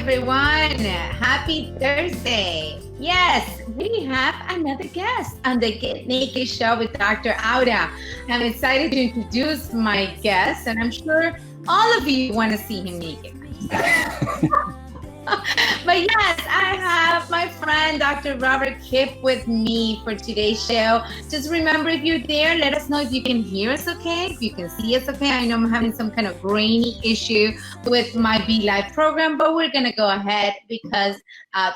everyone. Happy Thursday. Yes, we have another guest on the Get Naked Show with Dr. Auda. I'm excited to introduce my guest, and I'm sure all of you want to see him naked. But yes, I have my friend Dr. Robert Kipp with me for today's show. Just remember, if you're there, let us know if you can hear us okay, if you can see us okay. I know I'm having some kind of grainy issue with my Be Live program, but we're going to go ahead because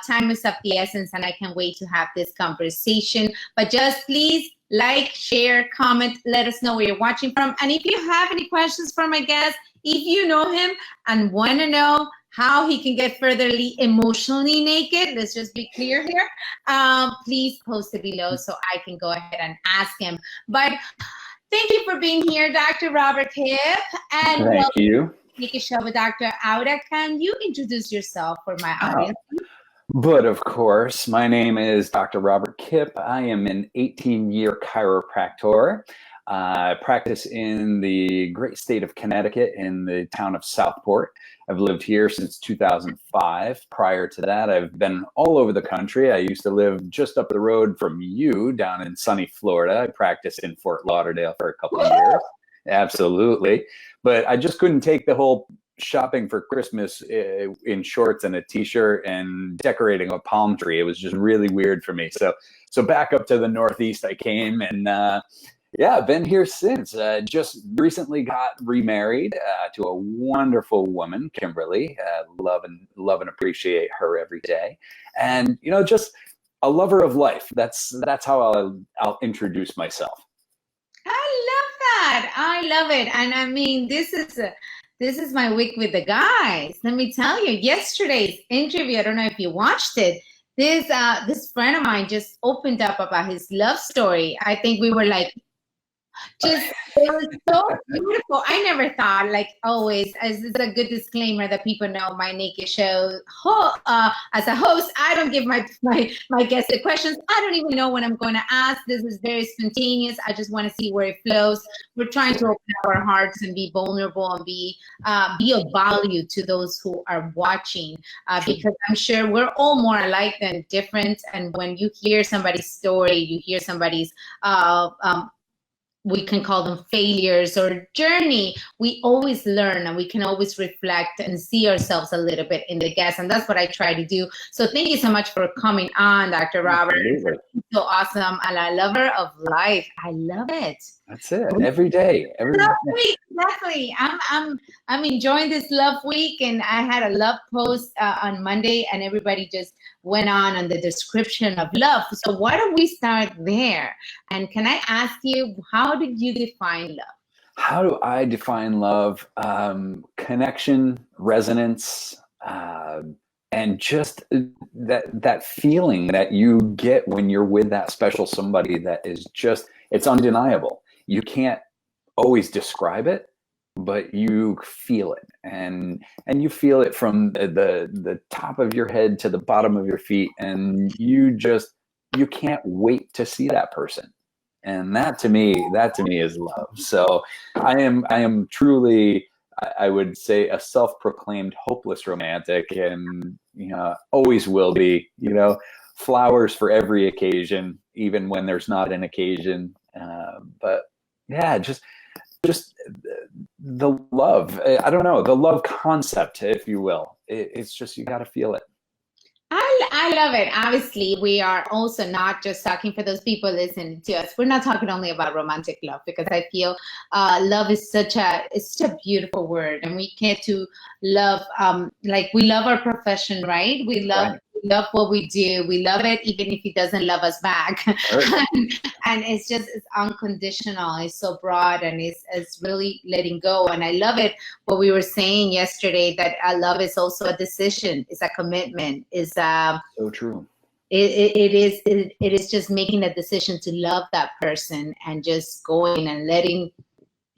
time is of the essence and I can't wait to have this conversation. But just please like, share, comment, let us know where you're watching from. And if you have any questions for my guest, if you know him and want to know how he can get furtherly emotionally naked, let's just be clear here, please post it below so I can go ahead and ask him. But thank you for being here, Dr. Robert Kipp. And thank you. Make a show with Dr. Auda. Can you introduce yourself for my audience? But of course, my name is Dr. Robert Kipp. I am an 18-year chiropractor. I practice in the great state of Connecticut in the town of Southport. I've lived here since 2005. Prior to that, I've been all over the country. I used to live just up the road from you down in sunny Florida. I practiced in Fort Lauderdale for a couple of years. Absolutely. But I just couldn't take the whole shopping for Christmas in shorts and a t-shirt and decorating a palm tree. It was just really weird for me. So back up to the Northeast I came, and yeah, I've been here since. Just recently got remarried to a wonderful woman, Kimberly. Love and appreciate her every day. And, you know, just a lover of life. That's how I'll introduce myself. I love that. I love it. And I mean, this is my week with the guys. Let me tell you, yesterday's interview, I don't know if you watched it. This friend of mine just opened up about his love story. I think we were like, it was so beautiful. I never thought, like always, as is a good disclaimer that people know, my naked show, as a host, I don't give my guests the questions. I don't even know what I'm going to ask. This is very spontaneous. I just want to see where it flows. We're trying to open up our hearts and be vulnerable and be of value to those who are watching, because I'm sure we're all more alike than different. And when you hear somebody's story, you hear somebody's we can call them failures or journey, we always learn and we can always reflect and see ourselves a little bit in the guest. And that's what I try to do. So thank you so much for coming on, Dr. Robert. Absolutely. So awesome. And a lover of life. I love it. That's it. Every day. Love week, exactly. I'm enjoying this love week, and I had a love post on Monday, and everybody just went on the description of love. So why don't we start there? And can I ask you, how did you define love? How do I define love? Connection, resonance, and just that feeling that you get when you're with that special somebody that is just, it's undeniable. You can't always describe it, but you feel it, and you feel it from the top of your head to the bottom of your feet, and you can't wait to see that person. And that to me is love. So I am truly, I would say, a self-proclaimed hopeless romantic, and always will be. Flowers for every occasion, even when there's not an occasion. But yeah, just the love. I don't know, the love concept, if you will. It's just, you got to feel it. I love it. Obviously, we are also not just talking, for those people listening to us, we're not talking only about romantic love, because I feel love is such a beautiful word, and we get to love, like we love our profession, right? We love what we do. We love it even if he doesn't love us back. Right. And it's unconditional. It's so broad, and it's really letting go. And I love it. What we were saying yesterday, that love is also a decision. It's a commitment. It's so true. It is just making a decision to love that person, and just going and letting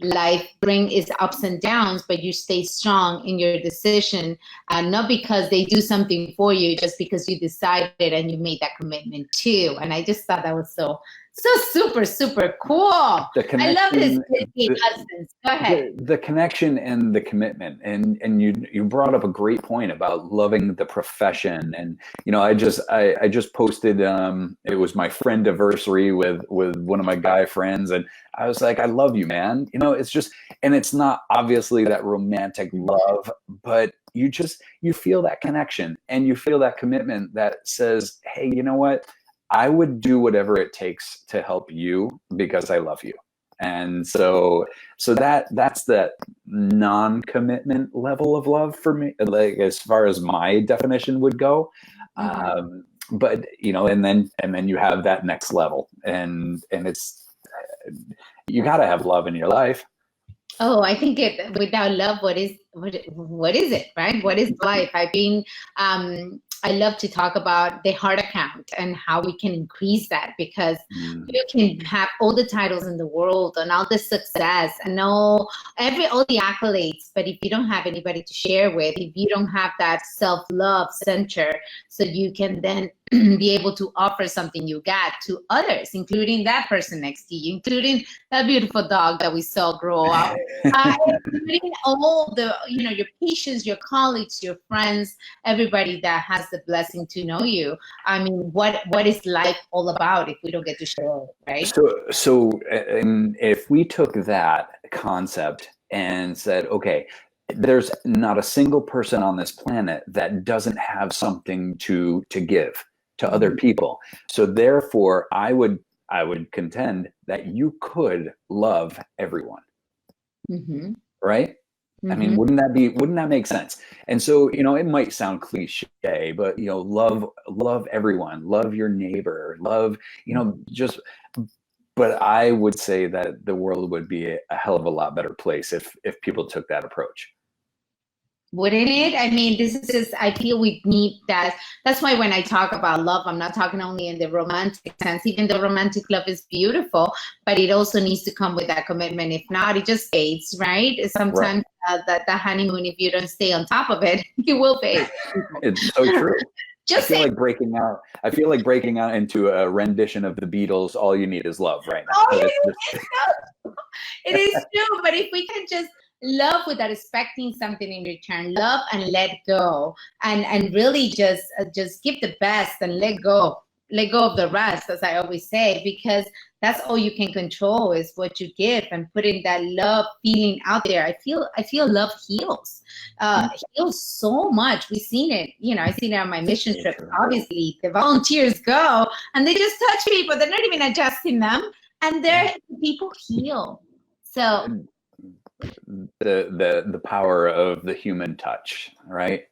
life bring its ups and downs, but you stay strong in your decision, not because they do something for you, just because you decided and you made that commitment too. And I just thought that was so So super, super cool. The I love this connection, husbands. Go ahead. the connection and the commitment, and you brought up a great point about loving the profession. And I just posted, it was my friend anniversary with one of my guy friends, and I was like, I love you, man. It's just, and it's not obviously that romantic love, but you feel that connection and you feel that commitment that says, hey, you know what, I would do whatever it takes to help you because I love you. And so that's that non-commitment level of love for me, like as far as my definition would go. But and then you have that next level, and it's, you got to have love in your life. Oh, I think without love, what is it, right? What is life? I love to talk about the heart account and how we can increase that, because you can have all the titles in the world and all the success and all the accolades, but if you don't have anybody to share with, if you don't have that self-love center, so you can then be able to offer something you got to others, including that person next to you, including that beautiful dog that we saw grow up, including all the, your patients, your colleagues, your friends, everybody that has the blessing to know you. I mean, what is life all about if we don't get to share it, right? So and if we took that concept and said, okay, there's not a single person on this planet that doesn't have something to give to other people. So therefore, I would contend that you could love everyone, right? I mean, wouldn't that make sense? And so, it might sound cliche, but love everyone, love your neighbor, love, but I would say that the world would be a hell of a lot better place if people took that approach. Wouldn't it? I mean, I feel we need that. That's why when I talk about love, I'm not talking only in the romantic sense. Even though romantic love is beautiful, but it also needs to come with that commitment. If not, it just fades, right? Sometimes the honeymoon, if you don't stay on top of it, it will fade. It's so true. I feel like breaking out into a rendition of the Beatles, All You Need Is Love right now. It is true, but if we can just love without expecting something in return, love and let go, and really just give the best and let go of the rest, as I always say, because that's all you can control is what you give, and putting that love feeling out there. I feel love heals so much. We've seen it, I seen it on my mission trip. Obviously the volunteers go and they just touch people, they're not even adjusting them, and people heal. So the power of the human touch, right?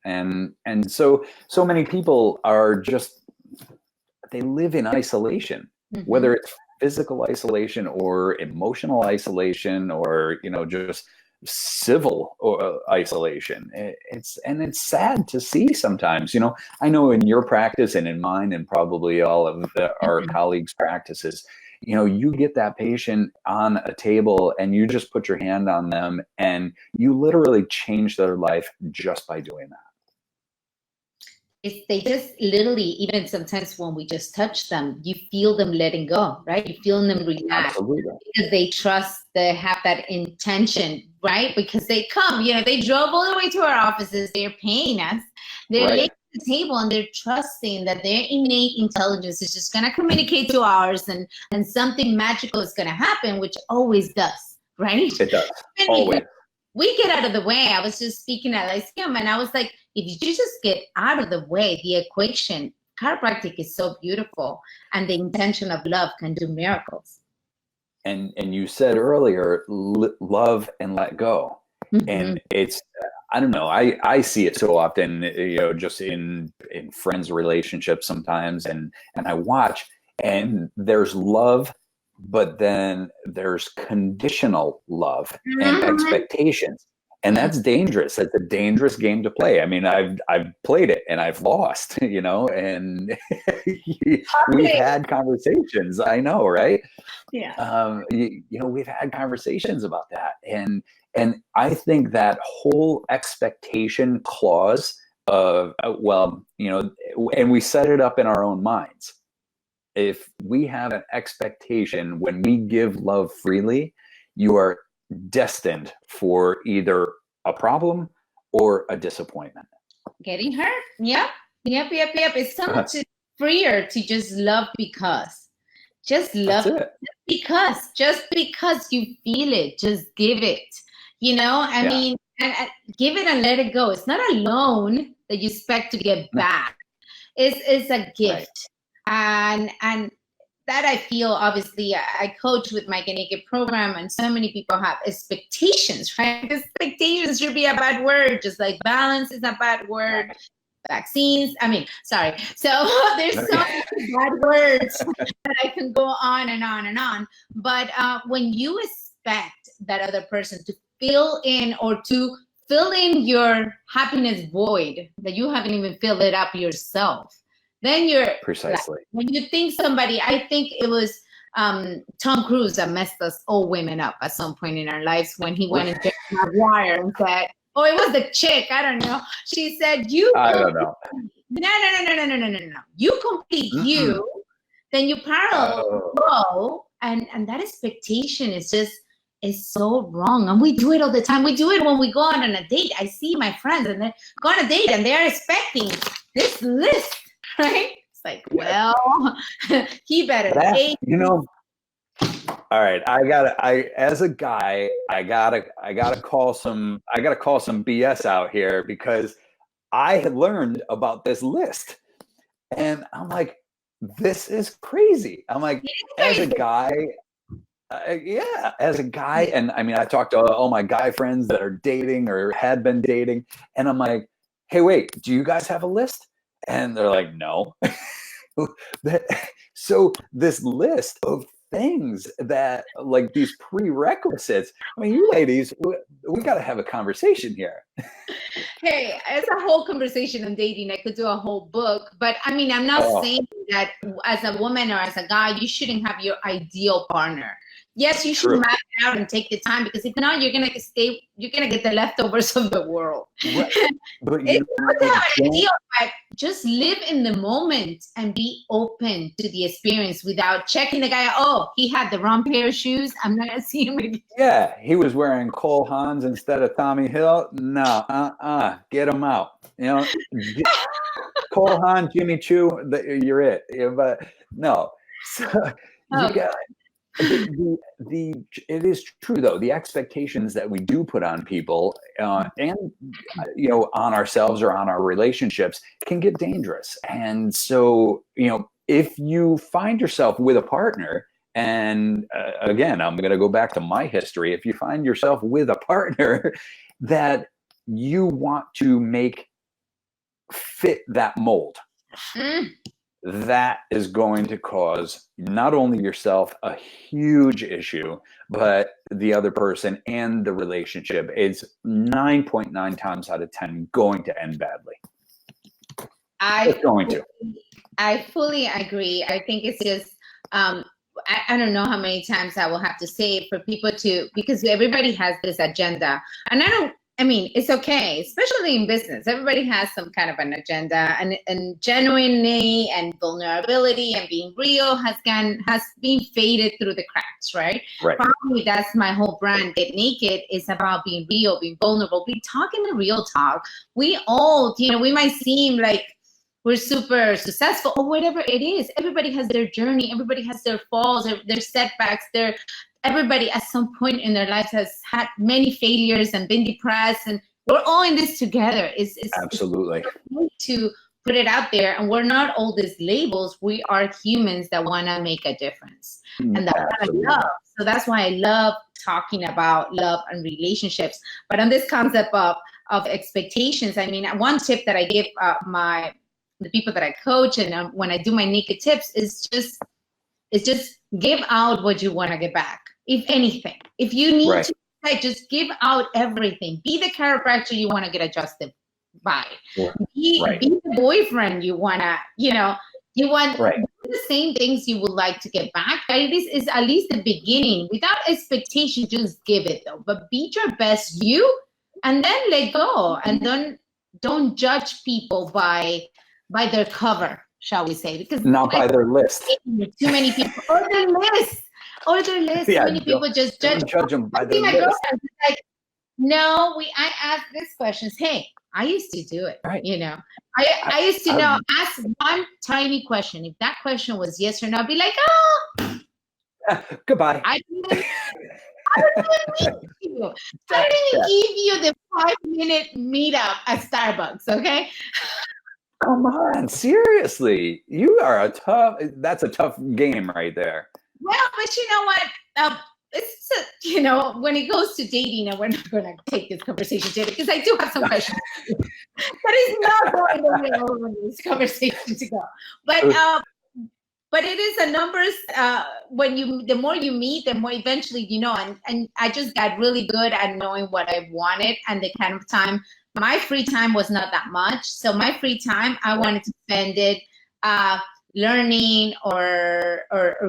And so many people are just, they live in isolation, whether it's physical isolation or emotional isolation or just civil isolation. It's sad to see sometimes. I know in your practice and in mine and probably all of our colleagues' practices, you get that patient on a table and you just put your hand on them and you literally change their life just by doing that. They just literally, even sometimes when we just touch them, you feel them letting go, right? You feel them relax. Absolutely. Because they trust, they have that intention, right? Because they come, they drove all the way to our offices, they're paying us, they're laying at the table, and they're trusting that their innate intelligence is just going to communicate to ours, and something magical is going to happen, which always does, right? It does, always. We get out of the way. I was just speaking at Lyceum, and I was like, if you just get out of the way, the equation, chiropractic is so beautiful, and the intention of love can do miracles. And you said earlier, love and let go. And it's, I don't know, I see it so often, just in friends' relationships sometimes, and I watch, and there's love, but then there's conditional love and expectations. And that's dangerous. That's a dangerous game to play. I mean, I've played it and I've lost, and we've had conversations. I know, right? Yeah. We've had conversations about that. And I think that whole expectation clause of, and we set it up in our own minds. if we have an expectation when we give love freely, you are destined for either a problem or a disappointment. Getting hurt. Yep. It's so much freer to just love because. Just love just because you feel it, just give it. I mean, and give it and let it go. It's not a loan that you expect to get back. It's a gift. Right. And that I feel, obviously, I coach with my Get Naked program, and so many people have expectations, right? Expectations should be a bad word, just like balance is a bad word. Vaccines. Sorry. So there's so many bad words that I can go on and on and on. But when you expect that other person to fill in your happiness void that you haven't even filled it up yourself, then you're precisely. When you think somebody, I think it was Tom Cruise that messed us old women up at some point in our lives when he went into Maguire and said, oh, it was the chick. I don't know. She said, I don't know. No. You complete you, then you parallel grow. And that expectation is so wrong. And we do it all the time. We do it when we go on a date. I see my friends and they go on a date and they're expecting this list, right? It's like, well, he better date. All right, as a guy, I gotta call some BS out here, because I had learned about this list, and I'm like, this is crazy. I'm like, as a guy, and I mean, I talked to all my guy friends that are dating or had been dating, and I'm like, hey, wait, do you guys have a list? And they're like, no. So this list of things that, like, these prerequisites, I mean, you ladies, we got to have a conversation here. Hey, it's a whole conversation on dating. I could do a whole book, but I mean, I'm not saying that as a woman or as a guy, you shouldn't have your ideal partner. Yes, you should map it out and take the time, because if not, you're gonna get the leftovers of the world. Right. But it's not to have an ideal, but just live in the moment and be open to the experience without checking the guy. Oh, he had the wrong pair of shoes, I'm not gonna see him again. Yeah, he was wearing Cole Haans instead of Tommy Hill. No, get him out. Cole Haan, Jimmy Choo, you're it. But no, so you got. It is true, though, the expectations that we do put on people and on ourselves or on our relationships can get dangerous. And so if you find yourself with a partner, and again, I'm going to go back to my history, if you find yourself with a partner that you want to make fit that mold, that is going to cause not only yourself a huge issue, but the other person and the relationship is 9.9 times out of 10 going to end badly. It's going to. I fully agree. I think it's just, I don't know how many times I will have to say it for people because everybody has this agenda. And it's okay, especially in business. Everybody has some kind of an agenda, and genuinely and vulnerability and being real has been faded through the cracks, right? Probably that's my whole brand. Get Naked is about being real, being vulnerable, be talking the real talk. We all, we might seem like we're super successful or whatever it is. Everybody has their journey. Everybody has their falls, their setbacks, everybody at some point in their lives has had many failures and been depressed, and we're all in this together. It's absolutely to put it out there, and we're not all these labels. We are humans that want to make a difference, and that's what I love. So that's why I love talking about love and relationships. But on this concept of expectations, I mean, one tip that I give the people that I coach and when I do my naked tips is just give out what you want to get back. If anything, if you need to, just give out everything. Be the chiropractor you want to get adjusted by. Be the boyfriend you want to, you want the same things you would like to get back. This is at least the beginning. Without expectation, just give it though. But be your best you, and then let go. And don't judge people by their cover. shall we say? Because not by their list. too many people, or their list. Yeah, Too many people just don't judge them by I their see my list. girlfriend is like, no, I ask this questions. Hey, I used to do it. Right. You know, I used to know, ask one tiny question. If that question was yes or no, I'd be like, oh, goodbye. I didn't meet you. I didn't give you the 5-minute meetup at Starbucks, okay? Come on, seriously. That's a tough game right there. Well, but you know what? When it goes to dating, and we're not going to take this conversation today because I do have some questions, but it's not going to be this conversation to go. But it is a numbers. The more you meet, the more eventually you know. And I just got really good at knowing what I wanted and the kind of time. My free time was not that much, so my free time I wanted to spend it learning or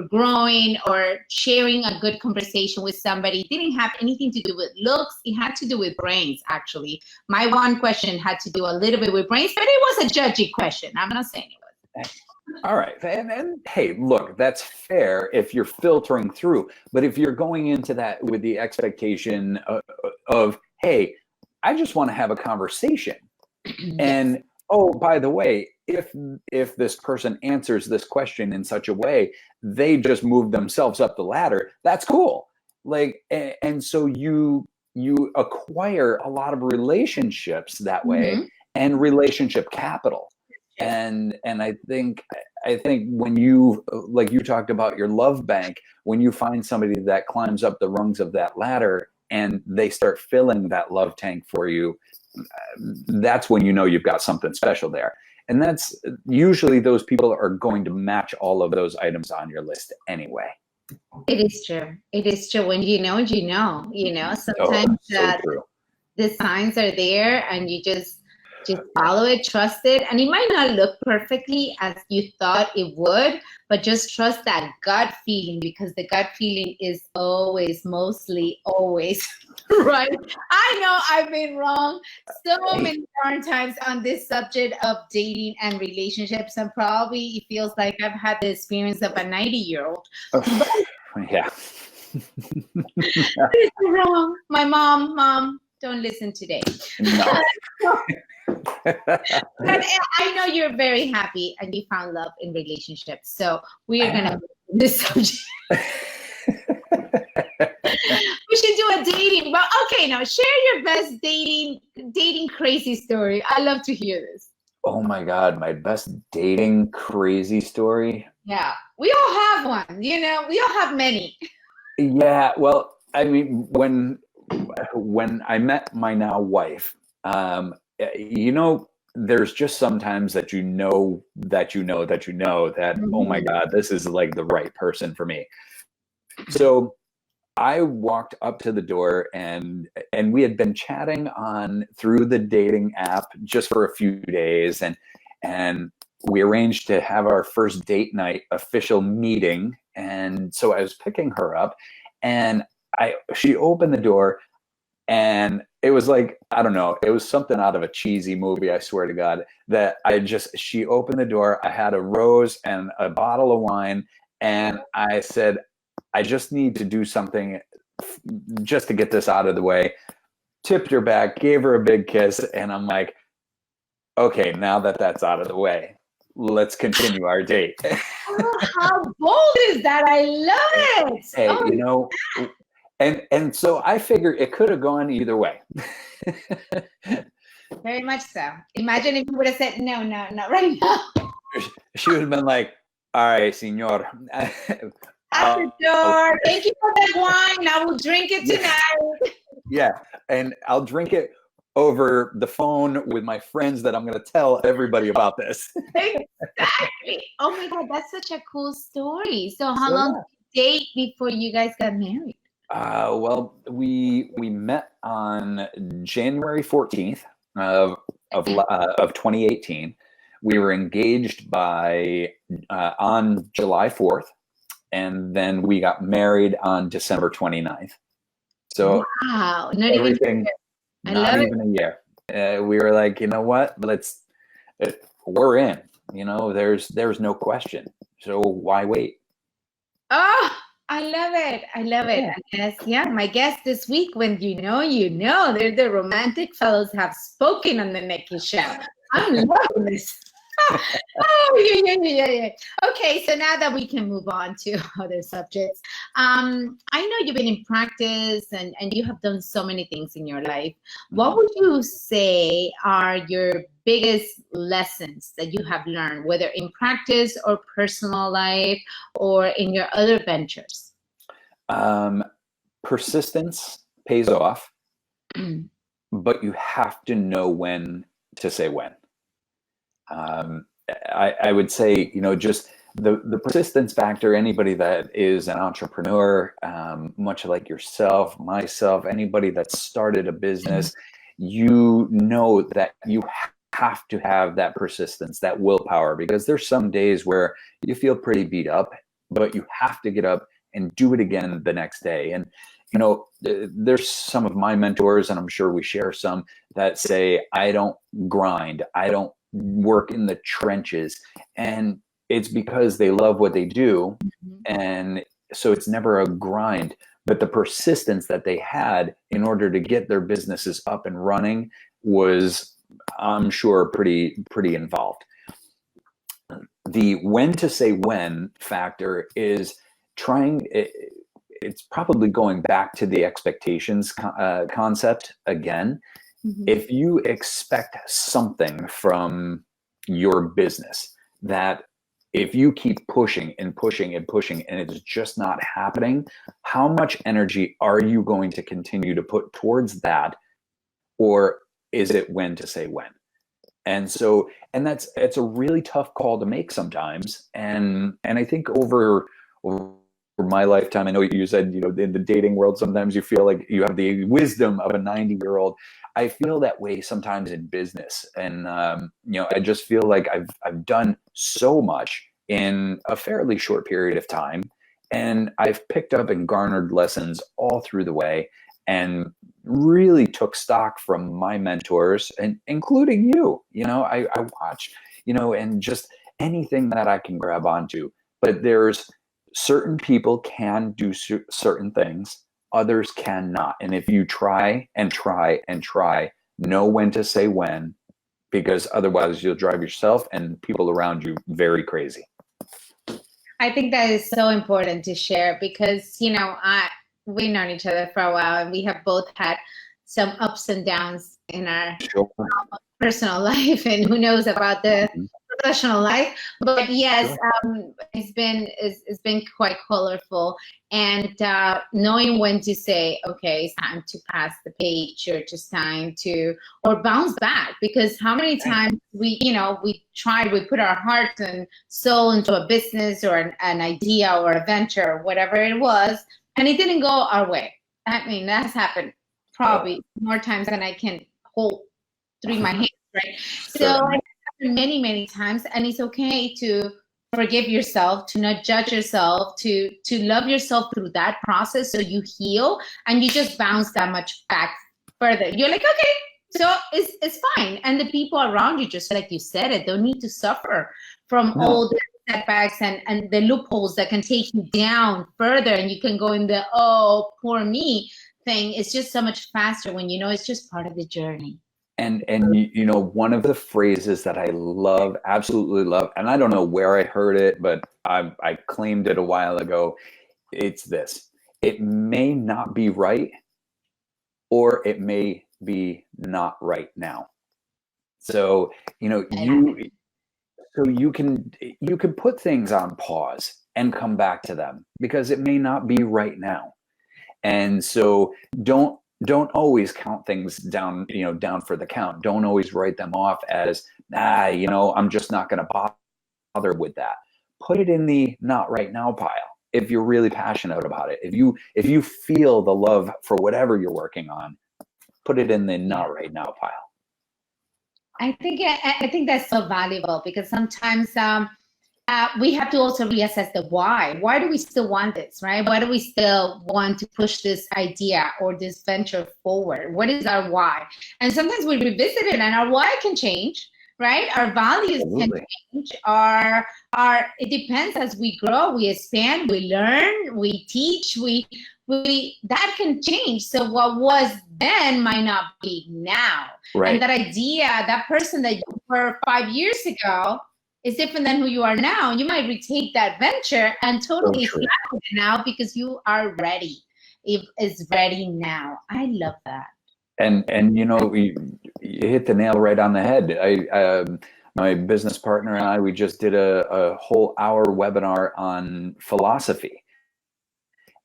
growing or sharing a good conversation with somebody. It didn't have anything to do with looks. It had to do with brains, actually. My one question had to do a little bit with brains, but it was a judgy question. I'm not saying it was. All right. And hey, look, that's fair if you're filtering through. But if you're going into that with the expectation of hey, I just want to have a conversation. And oh, by the way, if this person answers this question in such a way, they just move themselves up the ladder, that's cool. Like, and so you acquire a lot of relationships that way, and relationship capital. And I think when you, like you talked about your love bank, when you find somebody that climbs up the rungs of that ladder and they start filling that love tank for you, that's when you know you've got something special there. And that's usually those people are going to match all of those items on your list anyway. It is true. It is true. When you know, sometimes the signs are there and you just follow it, trust it. And it might not look perfectly as you thought it would, but just trust that gut feeling, because the gut feeling is mostly always right. I know I've been wrong so many darn times on this subject of dating and relationships, and probably it feels like I've had the experience of a 90-year-old. Yeah. It's wrong. My mom, don't listen today. No. But I know you're very happy and you found love in relationships. So we are going to this subject. We should do a dating. Well, okay, now share your best dating crazy story. I love to hear this. Oh my God, my best dating crazy story. Yeah, we all have one. We all have many. Yeah, well, I mean, when I met my now wife, there's just sometimes that oh my God, this is like the right person for me. So I walked up to the door and we had been chatting through the dating app just for a few days, and we arranged to have our first date night official meeting. And so I was picking her up, and she opened the door, and it was like, I don't know, it was something out of a cheesy movie, I swear to God, that she opened the door, I had a rose and a bottle of wine, and I said, I just need to do something just to get this out of the way. Tipped her back, gave her a big kiss, and I'm like, okay, now that that's out of the way, let's continue our date. Oh, how bold is that? I love it. Hey, and so I figure it could have gone either way. Very much so. Imagine if you would have said, no, not right now. She would have been like, all right, senor. At the door. Thank you for that wine. I will drink it tonight. Yeah, and I'll drink it over the phone with my friends that I'm going to tell everybody about this. Exactly. Oh my God, that's such a cool story. So how long did you date before you guys got married? Well, we met on January 14th of 2018. We were engaged on July 4th, and then we got married on December 29th. So wow, not even a year. We were like, you know what? We're in. there's no question. So why wait? Oh, I love it. I love it. Yeah. I guess, yeah, my guest this week, when they're the romantic fellows have spoken on the Nikki Show. I'm loving this. Oh, yeah. Okay, so now that we can move on to other subjects, I know you've been in practice and you have done so many things in your life. What would you say are your biggest lessons that you have learned, whether in practice or personal life or in your other ventures? Persistence pays off, but you have to know when to say when. I would say, just the persistence factor. Anybody that is an entrepreneur, much like yourself, myself, anybody that started a business, you know that you have to have that persistence, that willpower, because there's some days where you feel pretty beat up, but you have to get up and do it again the next day. And there's some of my mentors, and I'm sure we share some, that say, I don't grind, I don't work in the trenches, and it's because they love what they do. And so it's never a grind, but the persistence that they had in order to get their businesses up and running was, I'm sure, pretty involved. The when to say when factor is it's probably going back to the expectations concept again. If you expect something from your business, that if you keep pushing and pushing and pushing and it's just not happening, how much energy are you going to continue to put towards that? Or is it when to say when? And so, it's a really tough call to make sometimes. And I think over my lifetime, I know you said, in the dating world, sometimes you feel like you have the wisdom of a 90-year-old. I feel that way sometimes in business. And, I just feel like I've done so much in a fairly short period of time. And I've picked up and garnered lessons all through the way, and really took stock from my mentors, and including you. I watch, and just anything that I can grab onto. But there's certain people can do certain things, others cannot. And if you try and try and try, know when to say when, because otherwise you'll drive yourself and people around you very crazy. I think that is so important to share, because, we've known each other for a while, and we have both had some ups and downs in our personal life, and who knows about the professional life. But yes, it's been quite colorful, and knowing when to say, okay, it's time to pass the page, or just time to, or bounce back. Because how many times we put our heart and soul into a business or an idea or a venture or whatever it was, and it didn't go our way. I mean, that's happened probably more times than I can hold through my hands, right? So it happened many times, and it's okay to forgive yourself, to not judge yourself, to love yourself through that process, so you heal and you just bounce that much back further. You're like, okay, so it's fine. And the people around you, just like you said, it don't need to suffer from all the setbacks and the loopholes that can take you down further, and you can go in the, oh, poor me thing. It's just so much faster when it's just part of the journey. And one of the phrases that I love, absolutely love, and I don't know where I heard it, but I claimed it a while ago. It's this: it may not be right, or it may be not right now. So you can put things on pause and come back to them, because it may not be right now. And so don't always count things down, down for the count. Don't always write them off as, I'm just not going to bother with that. Put it in the not right now pile. If you're really passionate about it, if you feel the love for whatever you're working on, put it in the not right now pile. I think that's so valuable, because sometimes we have to also reassess the why. Why do we still want this, right? Why do we still want to push this idea or this venture forward? What is our why? And sometimes we revisit it, and our why can change, right? Our values can Absolutely. change. It depends as we grow, we expand, we learn, we teach, we that can change. So what was then might not be now. Right. And that idea, that person that you were 5 years ago is different than who you are now. And you might retake that venture and totally true. fly with it now because you are ready. It is ready now. I love that. And you know, you hit the nail right on the head. My business partner and I, we just did a whole hour webinar on philosophy.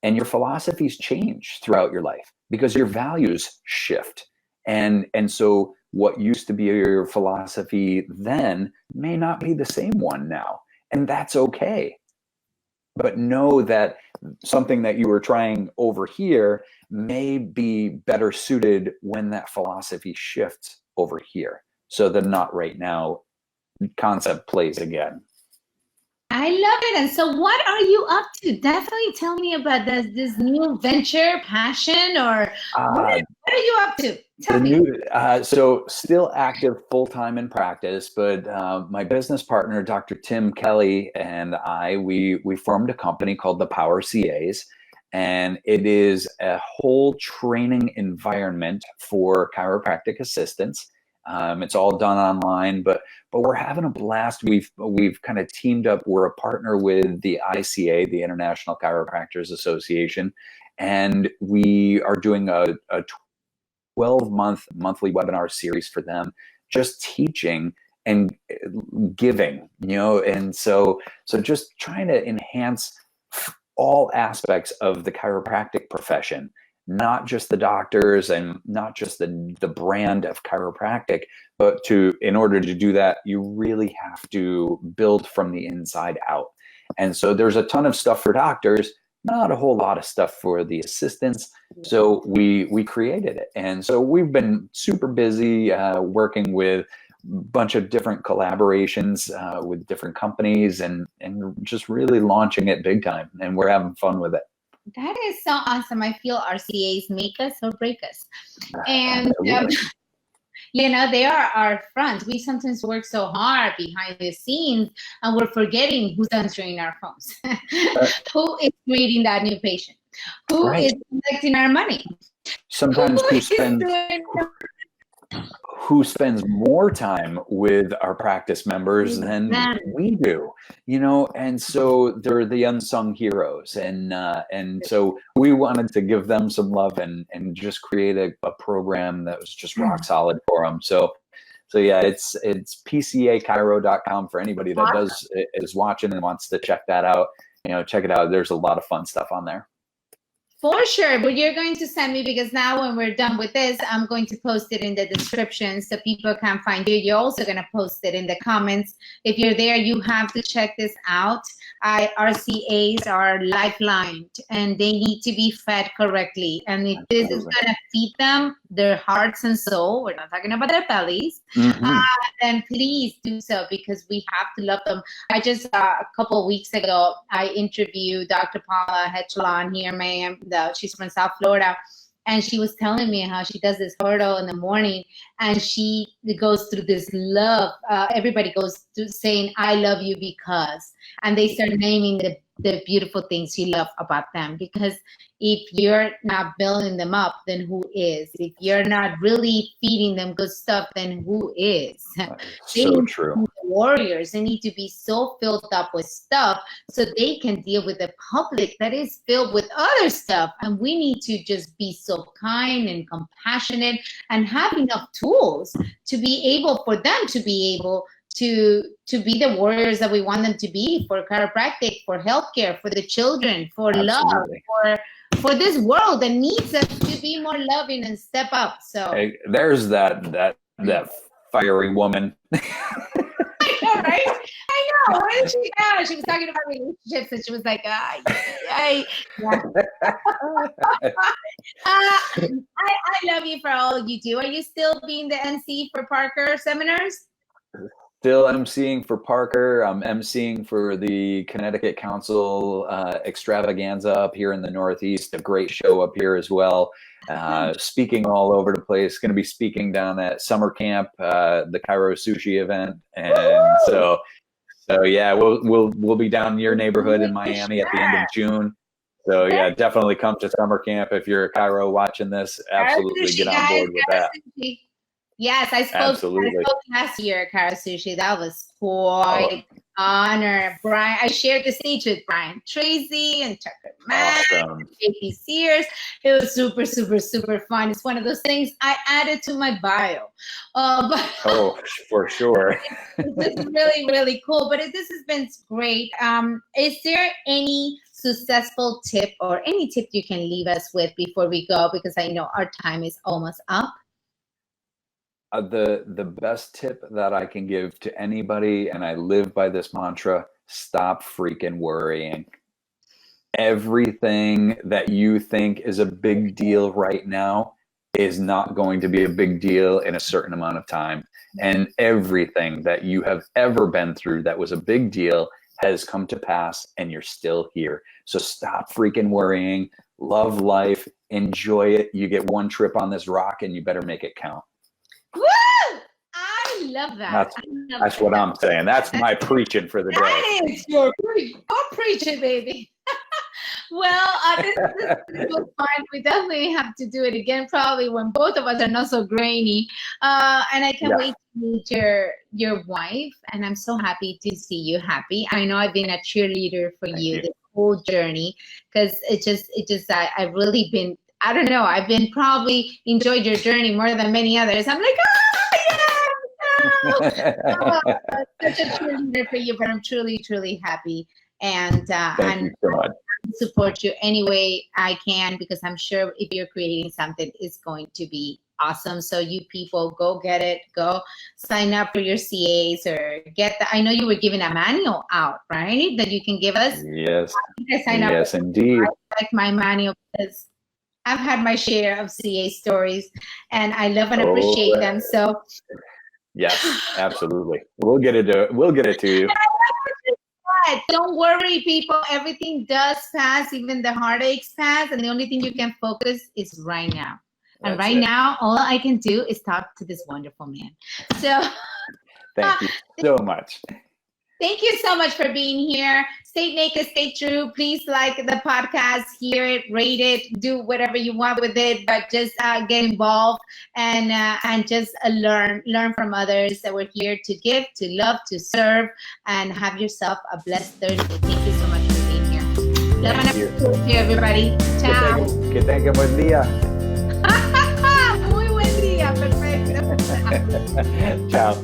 And your philosophies change throughout your life because your values shift. And so what used to be your philosophy then may not be the same one now. And that's okay. But know that something that you were trying over here may be better suited when that philosophy shifts over here. So the not right now concept plays again. I love it. And so what are you up to? Definitely tell me about this new venture, passion, or what are you up to? Tell me. So still active full-time in practice, but my business partner, Dr. Tim Kelly, and I, we formed a company called the Power CAs, and it is a whole training environment for chiropractic assistants. It's all done online, but we're having a blast. We've kind of teamed up. We're a partner with the ICA, the International Chiropractors Association, and we are doing a 12-month monthly webinar series for them, just teaching and giving, and so just trying to enhance all aspects of the chiropractic profession, not just the doctors and not just the brand of chiropractic, but in order to do that, you really have to build from the inside out. And so there's a ton of stuff for doctors, not a whole lot of stuff for the assistants. So we created it. And so we've been super busy working with a bunch of different collaborations with different companies and just really launching it big time. And we're having fun with it. That is so awesome. I feel RCAs make us or break us. And, they are our friends. We sometimes work so hard behind the scenes and we're forgetting who's answering our phones. Who is treating that new patient? Who is collecting our money? Sometimes who spends more time with our practice members than we do, and so they're the unsung heroes. And so we wanted to give them some love and just create a program that was just rock solid for them. So yeah, it's pcachiro.com for anybody that is watching and wants to check that out. Check it out. There's a lot of fun stuff on there. For sure, but you're going to send me, because now when we're done with this, I'm going to post it in the description so people can find you. You're also going to post it in the comments. If you're there, you have to check this out. RCAs are lifelined and they need to be fed correctly. And if this is going to feed them, their hearts and soul, we're not talking about their bellies, then please do so, because we have to love them. I just, a couple of weeks ago, I interviewed Dr. Paula Hetchelon here in Miami. She's from South Florida, and she was telling me how she does this hurdle in the morning, and she goes through this love. Everybody goes through saying, I love you because, and they start naming the beautiful things you love about them. Because if you're not building them up, then who is? If you're not really feeding them good stuff, then who is? So true. Warriors, they need to be so filled up with stuff so they can deal with the public that is filled with other stuff. And we need to just be so kind and compassionate and have enough tools to be able for them to be able to be the warriors that we want them to be, for chiropractic, for healthcare, for the children, for love, for this world that needs us to be more loving and step up. So there's that fiery woman. I know, right? I know. Where did she go? She was talking about relationships, and she was like, I love you for all you do. Are you still being the NC for Parker seminars? Still emceeing for Parker. I'm emceeing for the Connecticut Council extravaganza up here in the Northeast. A great show up here as well. Speaking all over the place. Going to be speaking down at summer camp, the Cairo Sushi event, and so yeah, we'll be down in your neighborhood in Miami at the end of June. So yeah, definitely come to summer camp if you're a Cairo watching this. Absolutely get on board with that. Yes, I spoke last year at Cairo Sushi. That was quite an honor. Brian, I shared the stage with Brian Tracy and Tucker Mack, JP Sears. It was super, super, super fun. It's one of those things I added to my bio. For sure. It's really, really cool. But this has been great. Is there any successful tip or any tip you can leave us with before we go? Because I know our time is almost up. The best tip that I can give to anybody, and I live by this mantra, stop freaking worrying. Everything that you think is a big deal right now is not going to be a big deal in a certain amount of time. And everything that you have ever been through that was a big deal has come to pass, and you're still here. So stop freaking worrying, love life, enjoy it. You get one trip on this rock and you better make it count. Woo! I love that. That's what I'm saying. That's my preaching for the day. That is your preach. I'll preach it, baby. Well, this was fun. We definitely have to do it again, probably when both of us are not so grainy. And I can't wait to meet your wife. And I'm so happy to see you happy. I know I've been a cheerleader for you this whole journey, because I've really been, I don't know, I've been probably enjoyed your journey more than many others. I'm like, such a cheerleader for you, but I'm truly, truly happy. And Thank you so much. Support you any way I can, because I'm sure if you're creating something, it's going to be awesome. So you people, go get it. Go sign up for your CAs or I know you were giving a manual out, right? That you can give us. Yes. Yes, indeed. I like my manual because I've had my share of CA stories, and I love and appreciate them. So yes, absolutely. We'll get it to you. Don't worry, people. Everything does pass. Even the heartaches pass, and the only thing you can focus is right now. And right now, all I can do is talk to this wonderful man. So thank you so much. Thank you so much for being here. Stay naked, stay true. Please like the podcast, hear it, rate it, do whatever you want with it, but just get involved and just learn from others. That we're here to give, to love, to serve, and have yourself a blessed Thursday. Thank you so much for being here. Love and appreciate you, everybody. Ciao. Que tenga buen día. Muy buen día. Perfecto. Ciao.